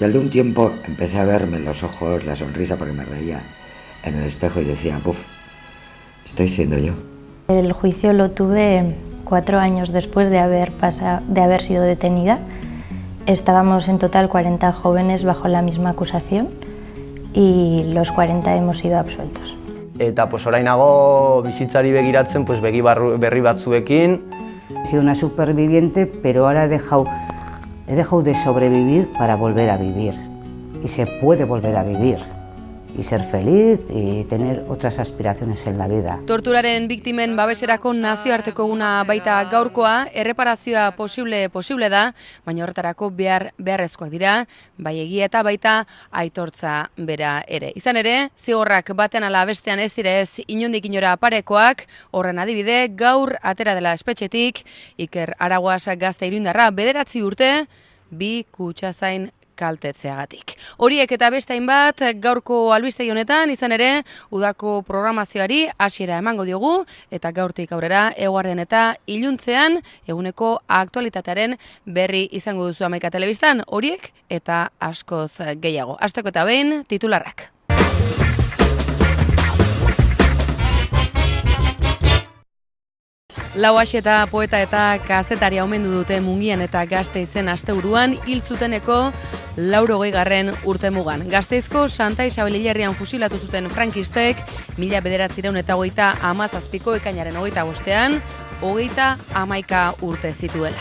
Y al de un tiempo empecé a verme en los ojos la sonrisa porque me reía en el espejo y decía, puf, estoy siendo yo. El juicio lo tuve 4 años después de haber sido detenida. Estábamos en total 40 jóvenes bajo la misma acusación y los 40 hemos sido absueltos. Eta orainago bizitzari begiratzen begi berri batzuekin. He sido una superviviente, pero ahora he dejado de sobrevivir para volver a vivir. Y se puede volver a vivir y ser feliz y tener otras aspiraciones en la vida. Torturaren biktimen babeserako nazioarteko eguna baita gaurkoa, erreparazioa posible da, baina horretarako beharrezkoak dira, bai egia eta baita aitortza bera ere. Izan ere, zigorrak batean ala bestean ez dira ez inondik inora parekoak, horren adibide, gaur atera dela espetxetik, Iker Aragoaz gazte iruindarra 9 urte, 2 kutxazain kaltetzeagatik. Horiek eta beste hainbat gaurko albistegi honetan, izan ere, udako programazioari hasiera emango diogu, eta gaurtik aurrera eguarden eta iluntzean eguneko aktualitatearen berri izango duzu Hamaika Telebistan, horiek eta askoz gehiago. Hasteko eta behin, titularrak. Lauaxeta poeta eta kazetaria omendu dute Mungian eta Gasteizen asteburuan hil zuteneko 80. urtemugan. Gasteizko Santa Isabel hilerrian fusilatu zuten frankistek 1917ko ekainaren 25ean 31 urte zituela.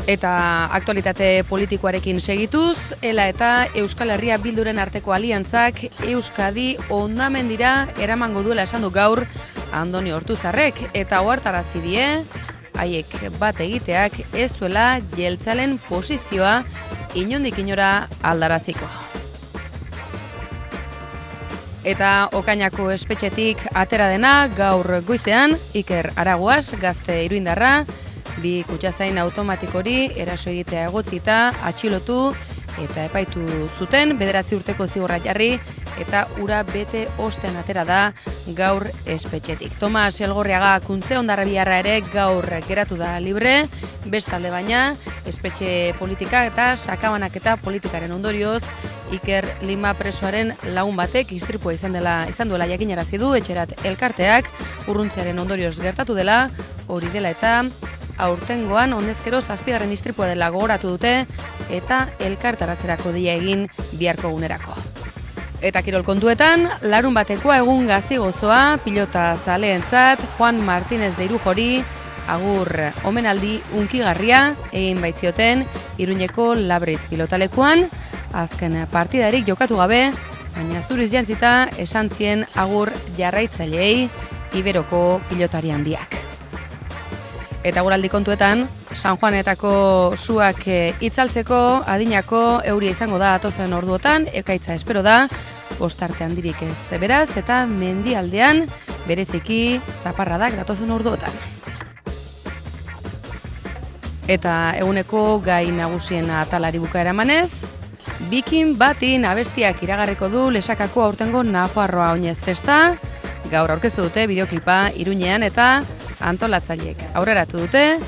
Eta aktualitate politikoarekin segituz, ELA eta Euskal Herria Bilduren arteko aliantzak Euskadi hondamendira eramango duela esan du gaur Andoni Ortuzarrek, eta ohartarazi die haiek bat egiteak ez duela jeltzalen posizioa inondik inora aldaraziko. Eta Okainako espetxetik atera dena gaur goizean Iker Aragoaz gazte iruindarra 2 kutxazain automatikori eraso egitea egotzita atxilotu eta epaitu zuten 9 urteko zigorra jarri eta ura bete ostean atera da gaur espetxetik. Tomas Elgorriaga Kuntze Hondarribiarra ere gaur geratu da libre, bestalde baina espetxe politika eta sakabanaketa politikaren ondorioz Iker Lima presoaren lagun batek istripua izan duela jakinarazi du Etxerat elkarteak, urruntzearen ondorioz gertatu dela, hori dela eta aurtengoan honezkero 7. istripua dela gogoratu dute eta elkartaratzerako deia egin biharko egunerako. Eta kirol kontuetan, larunbatekoa egun gazi-gozoa pilota zaleentzat Juan Martínez de Irujori agur omenaldi unkigarria egin baitzioten Iruñeko Labrit pilotalekuan, azken partidarik jokatu gabe, baina zuriz jantzita esan zien agur jarraitzaileei Iberoko pilotari handiak. Eta guraldi kontuetan, San Juanetako suak itzaltzeko adinako euria izango da atozen orduotan, ekaitza espero da, ostarte handirik ez beraz, eta mendialdean bereziki zaparradak datozen orduotan. Eta eguneko gai nagusien atalari bukaera emanez, Bikin batin abestiak iragarriko du Lesakako aurtengo Nafarroa Oinez festa, gaur aurkeztu dute bideoklipa Iruñean eta antolatzaileek aurreratu dute,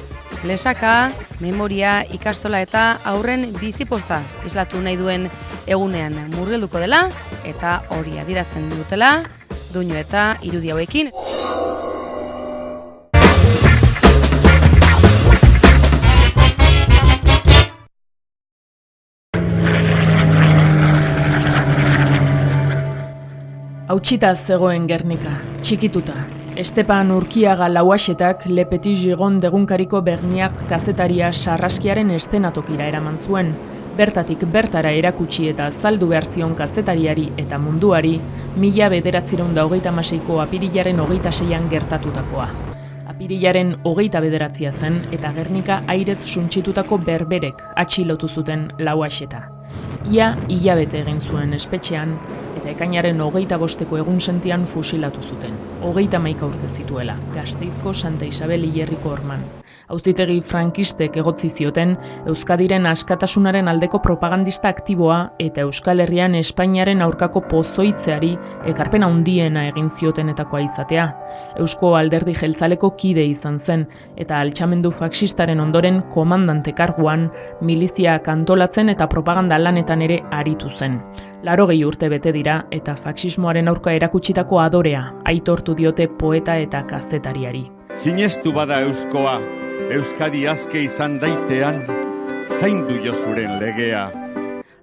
Lesaka, memoria, ikastola eta aurren bizipoza islatu nahi duen egunean murgilduko dela eta hori adierazten dutela, doinu eta irudi hauekin. Hautsita zegoen Gernika, txikituta. Estepan Urkiaga Lauaxetak Le Petit Giron degunkariko Berniak kazetaria sarraskiaren estenatokira eraman zuen. Bertatik bertara erakutsi eta azaldu behar zion kazetariari eta munduari 1926ko apirilaren 26an gertatutakoa. Apirilaren 29 zen eta Gernika airez suntsitutako berberek atxilotu zuten Lauaxeta. Ia hilabete egin zuen espetxean eta ekainaren 25ko egun sentian fusilatu zuten, 31 urte zituela, Gasteizko Santa Isabel hilerriko horman. Auzitegi frankistek egotzi zioten Euskadiren askatasunaren aldeko propagandista aktiboa eta Euskal Herrian Espainiaren aurkako pozoitzeari ekarpen handiena egin ziotenetakoa izatea. Eusko Alderdi Jeltzaleko kide izan zen eta altxamendu faxistaren ondoren komandante karguan milizia kantolatzen eta propaganda lanetan ere aritu zen. 80 urte bete dira eta faxismoaren aurka erakutsitako adorea aitortu diote poeta eta kazetariari. Sinestu bada euskoa, Euskadi azke izan daitean, zaindu jozuren legea.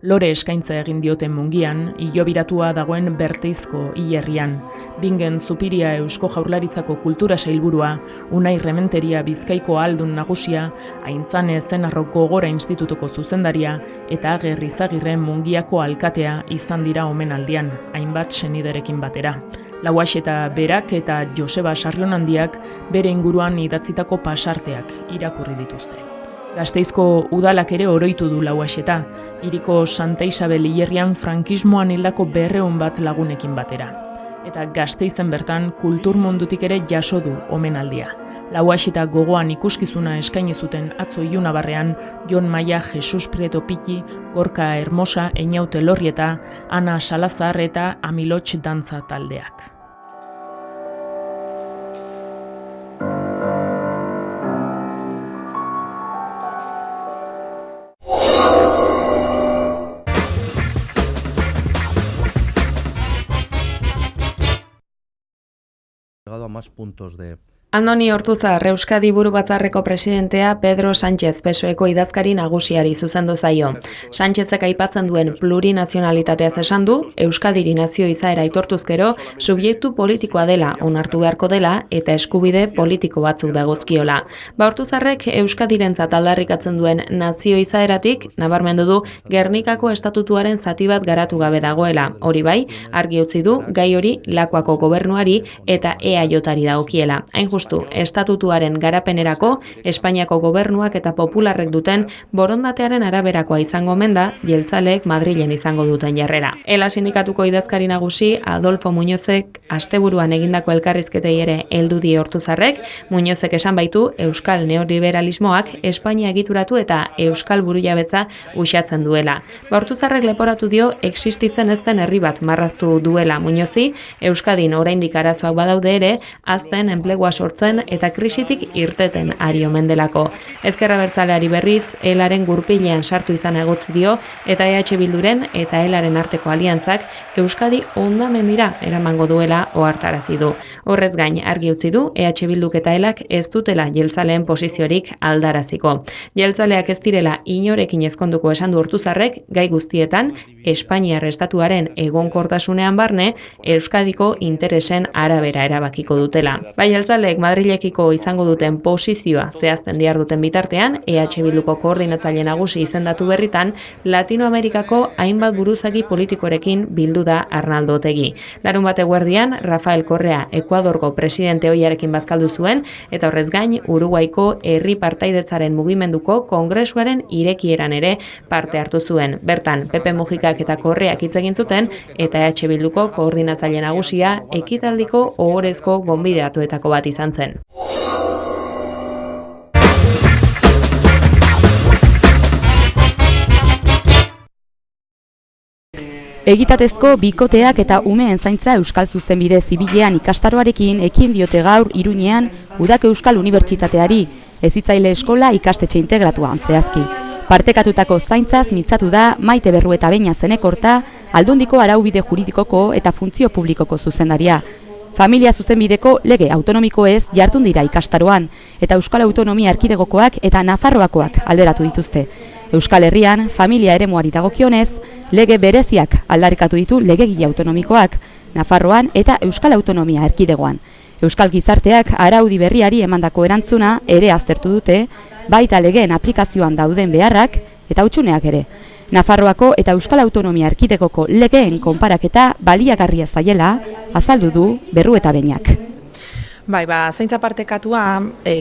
Lore eskaintza egin dioten Mungian, hilobiratua dagoen Berteizko hilerrian. Bingen Zupiria Eusko Jaurlaritzako Kultura Sailburua, Unai Rementeria Bizkaiko Ahaldun Nagusia, Aintzane Zenarro Gogora Institutuko zuzendaria eta Ager Izagirre Mungiako alkatea izan dira omenaldian, hainbat seniderekin batera. Lauaxeta berak eta Joseba Sarrionandiak bere inguruan idatzitako pasarteak irakurri dituzte. Gasteizko udalak ere oroitu du Lauaxeta, hiriko Santa Isabel hilerrian frankismoan hildako 200 bat lagunekin batera. Eta Gasteizen bertan kultur mundutik ere jaso du omenaldia. Lauaxeta gogoan ikuskizuna eskaini zuten atzo Ilunabarrean Jon Maia, Jesus Prieto Piti, Gorka Hermosa, Einaute Lorrieta, Ana Salazar eta Amilotx dantza taldeak. A más puntos de... Andoni Ortuzar, Euskadi Buru Batzarreko presidentea Pedro Sánchez PSOEko idazkari nagusiari zuzendu zaio. Sánchezek aipatzen duen plurinazionalitateaz esan du, Euskadiri nazio izaera aitortuzkero, subjektu politikoa dela, onartu beharko dela eta eskubide politiko batzuk dagozkiola. Ortuzarrek Euskadirentzat aldarrikatzen duen nazio izaeratik, nabarmendu du Gernikako estatutuaren zati bat garatu gabe dagoela. Hori bai, argi utzi du gai hori Lakuako gobernuari eta EAJari dagokiela. Hain justu, estatutuaren garapenerako Espainiako gobernuak eta popularrek duten borondatearen araberakoa izango omen da, jeltzaleek Madrilen izango duten jarrera. ELA sindikatuko idazkari nagusi Adolfo Muñozek asteburuan egindako elkarrizketei ere heldu die Ortuzarrek, Muñozek esan baitu euskal neoliberalismoak Espainia egituratu eta euskal burujabetza uxatzen duela. Ortuzarrek leporatu dio existitzen ez den herri bat marraztu duela Muñozi, Euskadin oraindik arazoak badaude ere, azten enplegua sortzen eta krisitik irteten ari omen delako. Ezker Abertzaleari berriz, ELAren gurpilean sartu izan egotzi dio eta EH Bilduren eta ELAren arteko aliantzak Euskadi hondamendira eramango duela ohartarazi du. Horrez gain argi utzi du EH Bilduk eta ELAk ez dutela jeltzaleen posiziorik aldaraziko. Jeltzaleak ez direla inorekin ezkonduko esan du Ortuzarrek gai guztietan Espainiar estatuaren egonkortasunean barne Euskadiko interesen arabera erabakiko dutela. Bai jeltzaleek Madrilekiko izango duten posizioa zehazten diharduten bitartean, EH Bilduko koordinatzaile nagusi izendatu berritan, Latinoamerikako hainbat buruzagi politikorekin bildu da Arnaldo Otegi. Larunbat eguerdian, Rafael Correa Ekuadorko presidente ohiarekin bazkaldu zuen, eta horrez gain, Uruguaiko herri partaidetzaren mugimenduko kongresuaren irekieran ere parte hartu zuen. Bertan, Pepe Mujikak eta Correak hitz egin zuten, eta EH Bilduko koordinatzaile nagusia ekitaldiko ohorezko gonbidatuetako bat izan zen. Egitatezko bikoteak eta umeen zaintza Euskal Zuzenbide Zibilean ikastaroarekin ekin diote gaur Iruñean Udako Euskal Unibertsitateari, hezitzaile eskola ikastetxe integratuan zehazki. Partekatutako zaintzaz mintzatu da Maite Berrueta Beña Zenekorta, Aldundiko Araubide Juridikoko eta Funtzio Publikoko zuzendaria. Familia Zuzenbideko lege autonomikoez jardun dira ikastaroan, eta Euskal Autonomia Erkidegokoak eta Nafarroakoak alderatu dituzte. Euskal Herrian, familia eremuari dagokionez, lege bereziak aldarrikatu ditu legegile autonomikoak, Nafarroan eta Euskal Autonomia Erkidegoan. Euskal gizarteak araudi berriari emandako erantzuna ere aztertu dute, baita legeen aplikazioan dauden beharrak eta hutsuneak ere. Nafarroako eta Euskal Autonomia Erkidegoko legeen konparaketa baliagarria zaiela azaldu du Berrueta Beñak. Bai, zaintza partekatua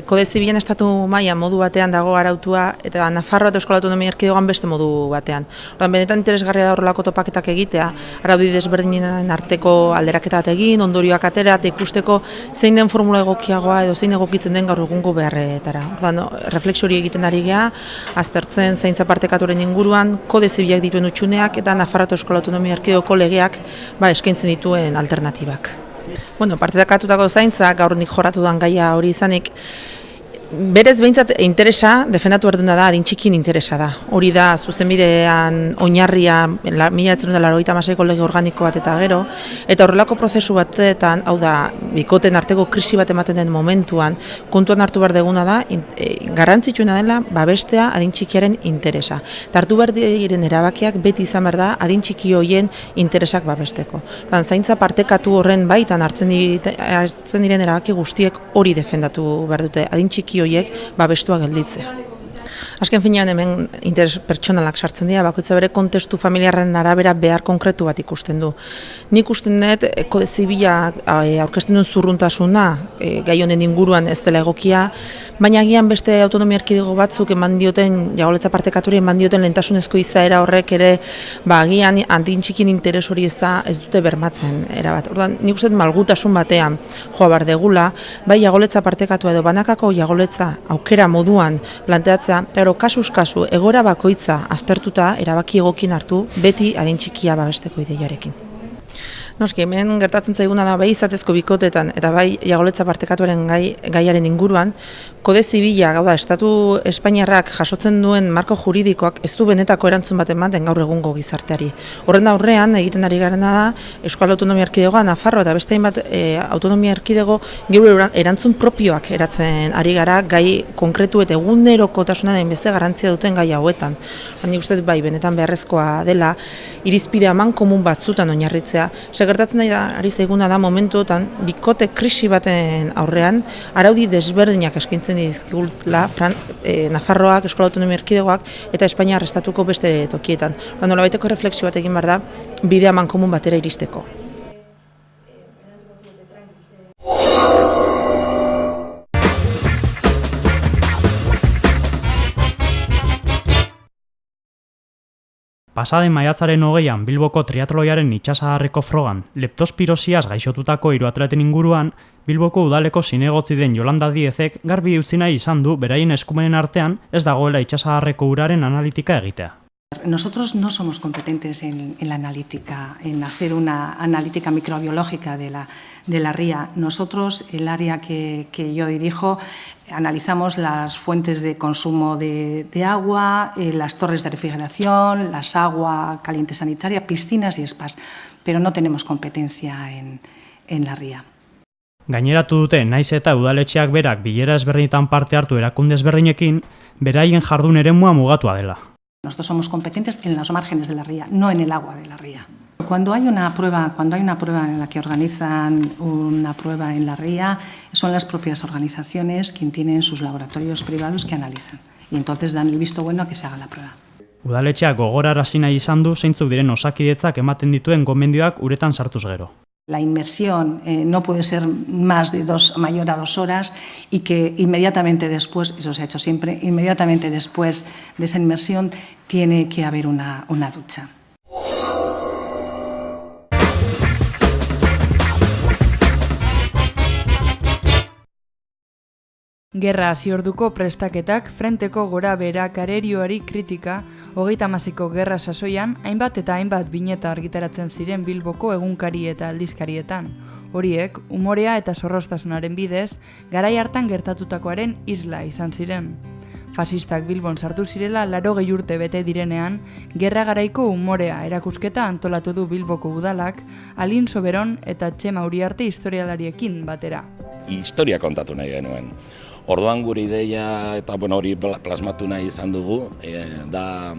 kode zibilen estatu mailan modu batean dago arautua eta Nafarroa eta Euskal Autonomia Erkidegoan beste modu batean. Orduan benetan interesgarria da horrelako topaketak egitea, araudi desberdinen arteko alderaketa bat egin, ondorioak atera eta ikusteko zein den formula egokiagoa edo zein egokitzen den gaur egungo beharretara. Orduan refleksio hori egiten ari gea, aztertzen zaintza partekatuaren inguruan kode zibilak dituen hutsuneak eta Nafarroa eta Euskal Autonomia Erkidegoko legeak eskaintzen dituen alternatibak. Partekatutako zaintza, gaur nik jorratu duan gaia hori izanik, berez behintzat interesa, defendatu behar duna da, adin txikin interesa da. Hori da, zuzenbidean oinarria, 1986ko lege organiko bat eta gero, eta horrelako prozesu batetan, hau da, bikoten arteko krisi bat ematen den momentuan, kontuan hartu behar deguna da, garrantzitsuena dela, babestea adin txikiaren interesa. Eta hartu behar diren erabakiak beti izan behar da, adin txiki horien interesak babesteko. Zaintza partekatu horren baitan hartzen diren erabaki guztiek hori defendatu behar dute, adin txiki horiek babestua gelditzea. Azken finean hemen interes pertsonalak sartzen dira, bakoitza bere kontestu familiarren arabera behar konkretu bat ikusten du. Nik usten dut, kode zibila aurkezten duen zurruntasuna, gai honen inguruan ez dela egokia, baina agian beste autonomia erkidego batzuk eman dioten, jagoletza partekaturi eman dioten lehentasunezko izaera horrek ere, agian adin txikin interes hori ez dute bermatzen erabat. Orduan, nik uste dut malgutasun batean joa behar degula, bai jagoletza partekatua edo banakako jagoletza aukera moduan planteatzea, kasuz kasu, egoera bakoitza aztertuta erabaki egokin hartu, beti adin txikia babesteko ideiarekin. Noski, hemen gertatzen zaiguna da bai izatezko bikotetan eta bai jagoletza partekatuaren gaiaren inguruan, kode zibila, gauda, Estatu Espainiarrak jasotzen duen marko juridikoak ez du benetako erantzun bat ematen gaur egungo gizarteari. Horren aurrean egiten ari garena da Euskal Autonomia Erkidegoa, Nafarroa eta beste hainbat autonomia erkidego geure erantzun propioak eratzen ari gara gai konkretu eta egunerokotasunaren beste garrantzia duten gai hauetan. Nik uste bai benetan beharrezkoa dela irizpide aman komun batzutan oinarritzea. Gertatzen ari zaiguna da momentuotan bikote krisi baten aurrean araudi desberdinak eskaintzen dizkigula Nafarroak, Euskal Autonomia Erkidegoak eta Espainiar estatuko beste tokietan. Nolabaiteko errefleksio bat egin behar da bide amankomun batera iristeko. Pasaden maiatzaren 20an Bilboko triatloiaren itsasadarreko frogan leptospirosiaz gaixotutako 3 atleten inguruan, Bilboko udaleko zinegotzi den Yolanda Diezek garbi utzi nahi izan du beraien eskumenen artean ez dagoela itsasadarreko uraren analitika egitea. Nosotros no somos competentes en la analítica, en hacer una analítica microbiológica de la ría. Nosotros, el área que yo dirijo, analizamos las fuentes de consumo de agua, las torres de refrigeración, las agua caliente sanitaria, piscinas y spas, pero no tenemos competencia en la ría. Gaineratu dute, naiz eta udaletxeak berak bilera ezberdinetan parte hartu erakunde ezberdinekin, beraien jardun eremua mugatua dela. Nosotros somos competentes en los márgenes de la ría, no en el agua de la ría. Cuando hay una prueba en la que organizan una prueba en la ría, son las propias organizaciones quienes tienen sus laboratorios privados que analizan. Y entonces dan el visto bueno a que se haga la prueba. Udaletxeak gogorarazi nahi izan du zeintzuk diren osakidetzak ematen dituen gomendioak uretan sartuz gero. La inmersión no puede ser mayor a 2 horas y que inmediatamente después, eso se ha hecho siempre, inmediatamente después de esa inmersión tiene que haber una ducha. Gerra hasi orduko prestaketak, frenteko gora bera karerioari kritika, 36ko gerra sasoian, hainbat eta hainbat bineta argitaratzen ziren Bilboko egunkari eta aldizkarietan. Horiek, umorea eta zorroztasunaren bidez, garai hartan gertatutakoaren isla izan ziren. Fasistak Bilbon sartu zirela 80 urte bete direnean, gerra garaiko umorea erakusketa antolatu du Bilboko udalak, Alin Soberon eta Txema Uriarte historialariekin batera. Historia kontatu nahi genuen. Orduan gure ideia eta hori plasmatu nahi izan dugu, da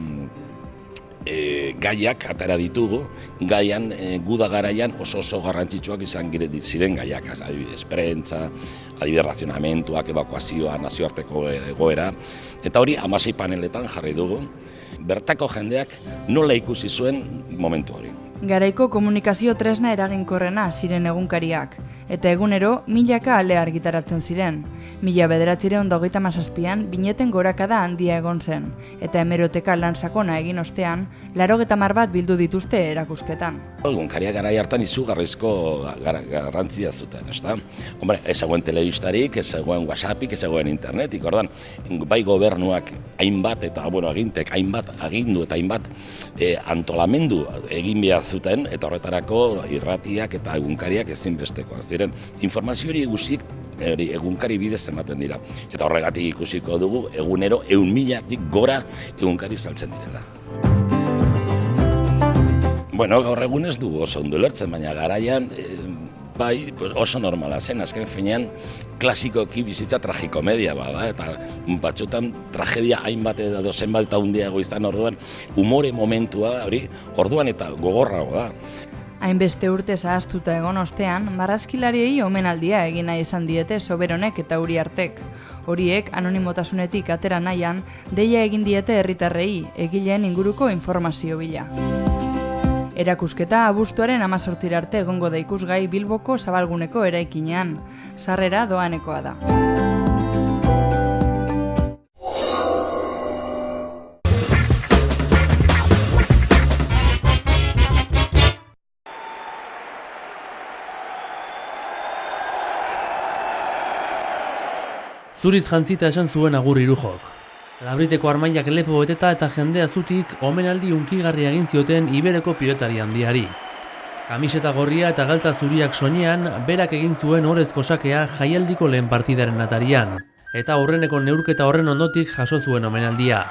gaiak atera ditugu, gaian guda garaian oso garrantzitsuak izan ziren gaiak, adibidez prentza, adibidez razionamentuak, evakuazioa, nazioarteko egoera, eta hori 16 paneletan jarri dugu. Bertako jendeak nola ikusi zuen momentu hori. Garaiko komunikazio tresna eraginkorrena ziren egunkariak, eta egunero milaka ale argitaratzen ziren. 1937an bineten gorakada handia egon zen, eta hemeroteka lan sakona egin ostean, 80 bat bildu dituzte erakusketan. Egunkariak garai hartan izugarrizko garrantzia zuten, ezta? Hombre, ez zegoen telebistarik, ez zegoen WhatsAppik, ez zegoen internetik, ordan, bai gobernuak hainbat eta agintek hainbat agindu eta hainbat antolamendu egin behar zuten, eta horretarako irratiak eta egunkariak ezinbestekoak ziren. Informazio hori guztiak egunkari bidez ematen dira. Eta horregatik ikusiko dugu egunero 1.000-tik gora egunkari saltzen direla. Bueno, gaur egun ez dugu oso ondo ulertzen, baina garaian bai oso normala zen, azken finean klasikoki bizitza tragikomedia bada, eta batzutan tragedia hainbat edo zenbat eta handiago izan orduan, umore momentua hori orduan eta gogorrago da. Hainbeste urte zahaztuta egon ostean, marrazkilariei omenaldia egin nahi izan diete Soberonek eta Uriartek. Horiek anonimotasunetik atera nahian, deia egin diete herritarrei, egileen inguruko informazio bila. Erakusketa abuztuaren 18 arte egongo da ikusgai Bilboko Zabalguneko eraikinean. Sarrera doanekoa da. Zuriz jantzita esan zuen agur Irujok. Labriteko armailak lepo beteta eta jendea zutik omenaldi unkigarri egin zioten Ibereko pilotari handiari. Kamiseta gorria eta galtza zuriak soinean, berak egin zuen orezko sakea jaialdiko lehen partidaren atarian, eta aurreneko neurketa horren ondotik jaso zuen omenaldia.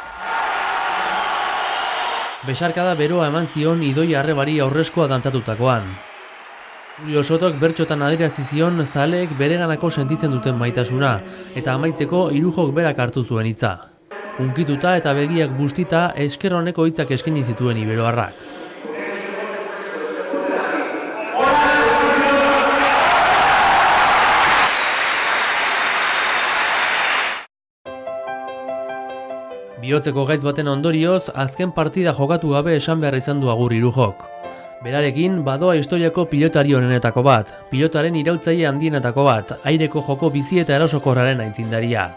Besarkada beroa eman zion Idoia Arrebari aurrezkoa dantzatutakoan. Julio Sotok bertxotan adierazi zion zaleek bereganako sentitzen duten maitasuna, eta amaiteko Irujok berak hartu zuen hitza. Hunkituta eta begiak bustita esker honeko hitzak eskaini zituen iberoarrak. Bihotzeko gaitz baten ondorioz, azken partida jokatu gabe esan behar izan du agur Irujok. Berarekin badoa historiako pilotari honenetako bat, pilotaren irautzaile handienetako bat, aireko joko bizi eta erosokorraren aitzindaria.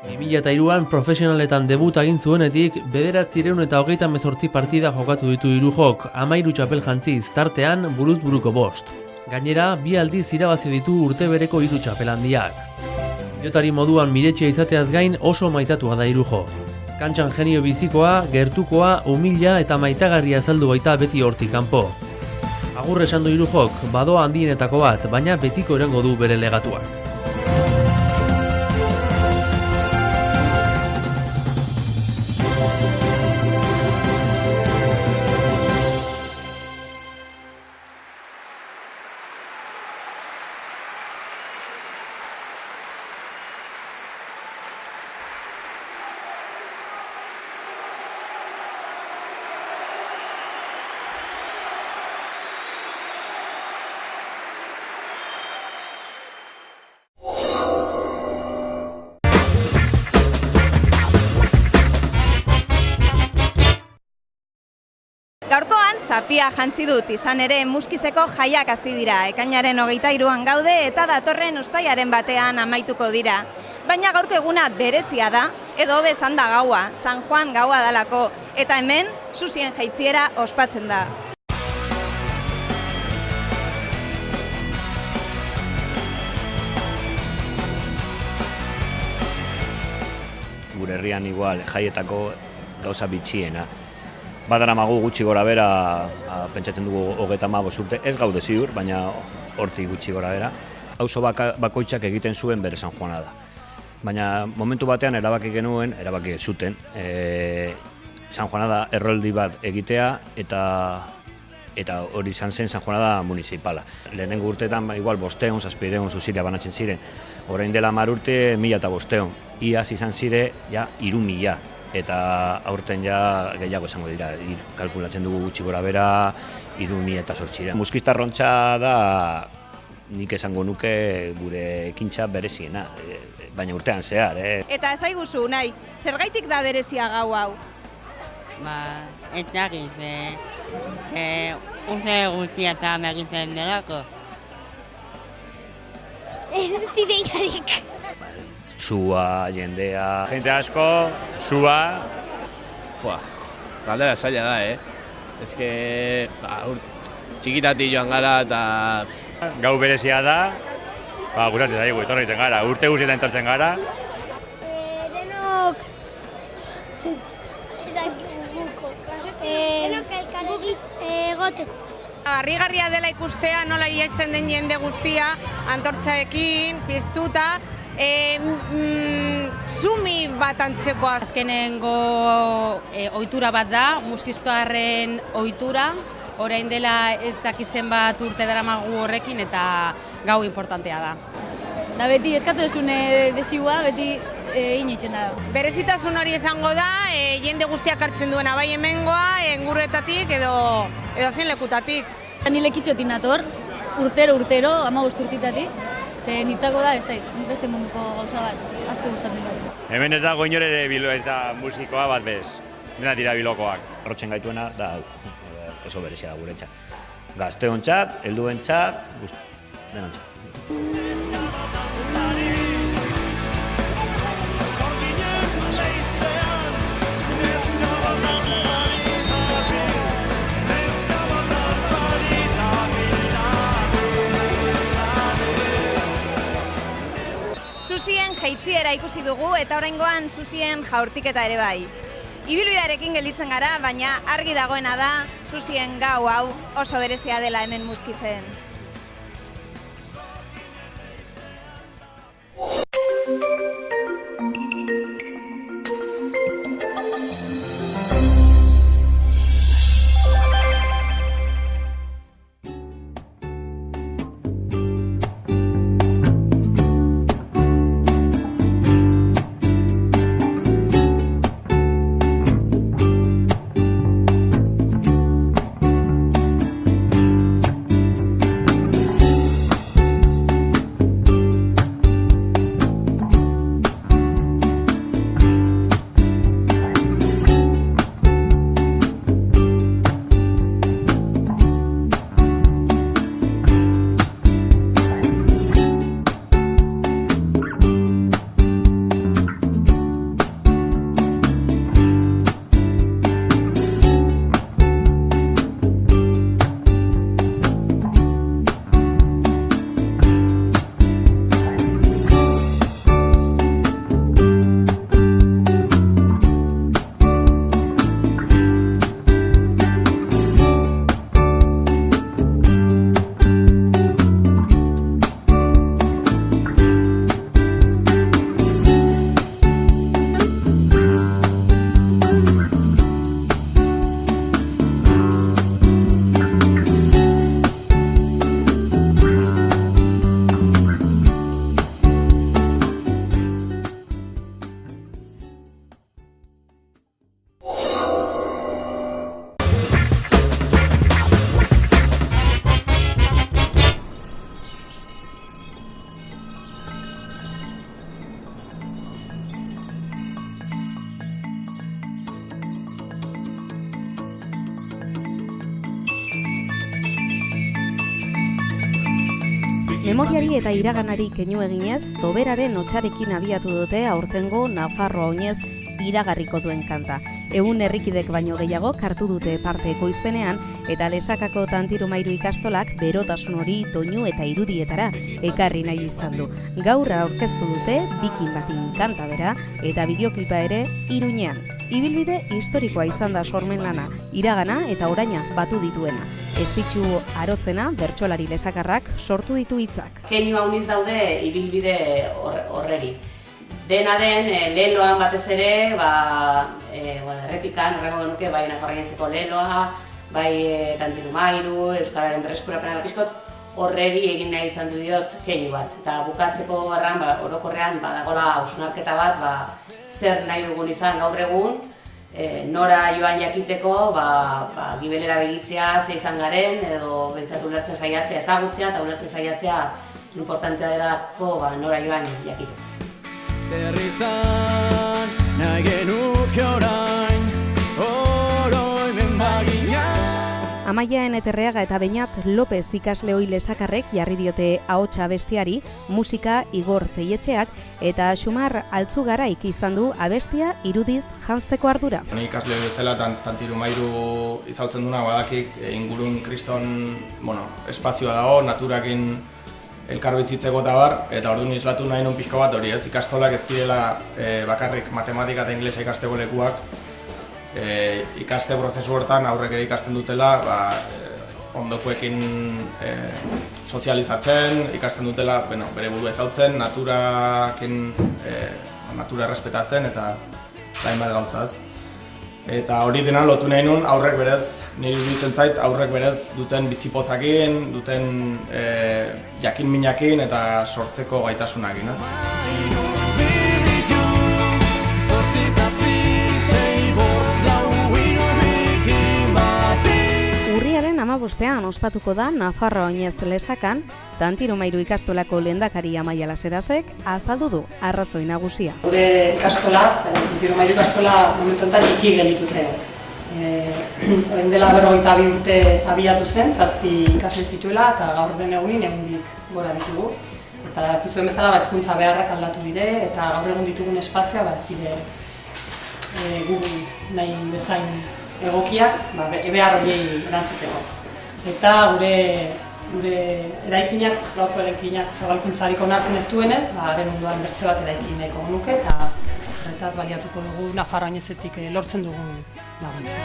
2003an profesionaletan debut egin zuenetik, 928 partida jokatu ditu Irujok, 13 txapel jantziz, tartean buruz buruko 5. Gainera, 2 aldiz irabazi ditu urte bereko 3 txapel handiak. Pilotari moduan miretsia izateaz gain oso maitatua da Irujo. Kantxan genio bizikoa, gertukoa, umila eta maitagarria azaldu baita beti hortik kanpo. Agur esan du Irujok, badoa handienetako bat, baina betiko erango du bere legatuak. Gaurkoan, zapia jantzi dut, izan ere Muskizeko jaiak hasi dira. Ekainaren 23an gaude eta datorren uztailaren batean amaituko dira. Baina gaurko eguna berezia da, edo hobe esan da gaua, San Juan gaua dalako, eta hemen Susien jaitziera ospatzen da. Gure herrian igual jaietako gauza bitxiena. Badaramagu gutxi gora bera, pentsatzen dugu 35 urte, ez gaude ziur, baina hortik gutxi gora bera. Auzo bakoitzak egiten zuen bere San Juana da. Baina momentu batean erabaki zuten, San Juana da erroldi bat egitea eta hori izan zen San Juana da municipala. Lehenengo urteetan igual 500, 700 zuzirea banatzen ziren. Orain dela 10 urte 1500. Iaz izan zire ja 3000. Eta aurten ja gehiago esango dira, kalkulatzen dugu gutxi gora bera 3008. Muskiztarrontxa da nik esango nuke gure ekintza bereziena, baina urtean zehar. Eta ezaiguzu nahi, zergaitik da berezia gau hau? Ez dakit, uste guztia eta megintzen delako. Ez dut ideiarik. Sua, jendea, jende asko, sua. Galdera zaila da, Ez que, txikitatik joan gara eta... Gau berezia da, gustatzen zaigu, etorri egiten gara, urte guztietan etortzen gara. Denok... Denok elkarregit egoten. Harrigarria dela ikustea nola iaizten den jende guztia, antortzaekin, piztuta, zumi bat antzekoa. Azkenengo ohitura bat da, muskistoarren ohitura, orain dela ez dakizen bat urte daramagu horrekin eta gau importantea da. Da beti eskatu duzune desiua, beti initzen da. Berezitasun hori esango da, jende guztiak hartzen duena, bai hemengoa, enguruetatik edo zein lekutatik. Ni lekitxotik nator, urtero, 15 urtitatik, ze nitzako da, ez da, beste munduko gauza bat, asko gustatzen dut. Hemen ez dago inor ere musikoa bat bez, dena dira bilokoak. Arrotzen gaituena da oso berezia da guretzat. Gazteontzat, helduentzat, denontzat. Susien jaitziera ikusi dugu eta oraingoan Susien jaurtiketa ere bai. Ibilbidearekin gelditzen gara, baina argi dagoena da Susien gau hau oso berezia dela hemen Muskizen. Memoriari eta iraganari keinu eginez, Toberaren hotsarekin abiatu dute aurtengo Nafarroa oinez iragarriko duen kanta. 100 herrikidek baino gehiago hartu dute parte ekoizpenean eta Lesakako Tantirumairu ikastolak berotasun hori doinu eta irudietara ekarri nahi izan du. Gaur aurkeztu dute Bikin batin kanta bera eta bideoklipa ere Iruñean. Ibilbide historikoa izan da sormen lana, iragana eta oraina batu dituena. Estitxu Arotzena, bertsolari lesakarrak, sortu ditu hitzak. Keinu hauniz daude ibilbide horreri. Dena den, leloan batez ere, errepikan, errengo genuke, bai Nafarroainezeko leloa, bai Tantirumairu, Euskararen berreskurapena pixkot, horreri egin nahi izan du diot keinu bat. Eta bukatzeko erran, orokorrean, badagola hausnarketa bat, zer nahi dugun izan gaur egun, nora joan jakiteko, gibelera begitzea ze izan garen, edo bentsatu ulertzen saiatzea ezagutzea, eta ulertzen saiatzea importantea delako nora joan jakiteko. Zer izan nahi genuke orain, oroimen bagina. Amaia Eneterreaga eta Beñat López ikasle ohi lesakarrek jarri diote ahotsa abestiari, musika Igor Teietxeak eta Xumar Altzugaraik izan du abestia irudiz janzteko ardura. Ni ikasle bezala tantiru mairu izautzen duna badakik ingurun kriston, espazioa dago, naturakin elkarbizitzeko eta bar, eta orduan islatu nahi nun pixko bat hori ez, ikastolak ez direla bakarrik matematika eta inglesa ikasteko lekuak, ikaste prozesu hortan aurrek ere ikasten dutela, ondokoekin sozializatzen, ikasten dutela bere buru ezautzen, natura errespetatzen eta hainbat gauzaz. Eta hori dena lotu nahi nun, aurrek berez, niri iruditzen zait, aurrek berez duten bizipozakin, duten jakin minakin eta sortzeko gaitasunakin. Urriaren 15ean ospatuko da Nafarroa Oinez lesakan, Tantiro Mairu ikastolako lehendakari Amaia Laserasek azaldu du arrazoi nagusia. Gure ikastola, Tantiro Mairu ikastola momentu honetan iki gelditu zen. Orain dela 42 urte abiatu zen, 7 ikasle zituela eta gaur den egunin ehundik gora ditugu. Eta dakizuen bezala hezkuntza beharrak aldatu dire eta gaur egun ditugun espazioa ez dire gu nahi bezain egokiak, behar horiei erantzuteko. Eta gure eraikinak, gaurko eraikinak zabalkuntzarik onartzen ez duenez, haren ondoan bertze bat eraikin nahiko nuke eta horretaz baliatuko dugu Nafarroa Oinezetik lortzen dugun laguntza.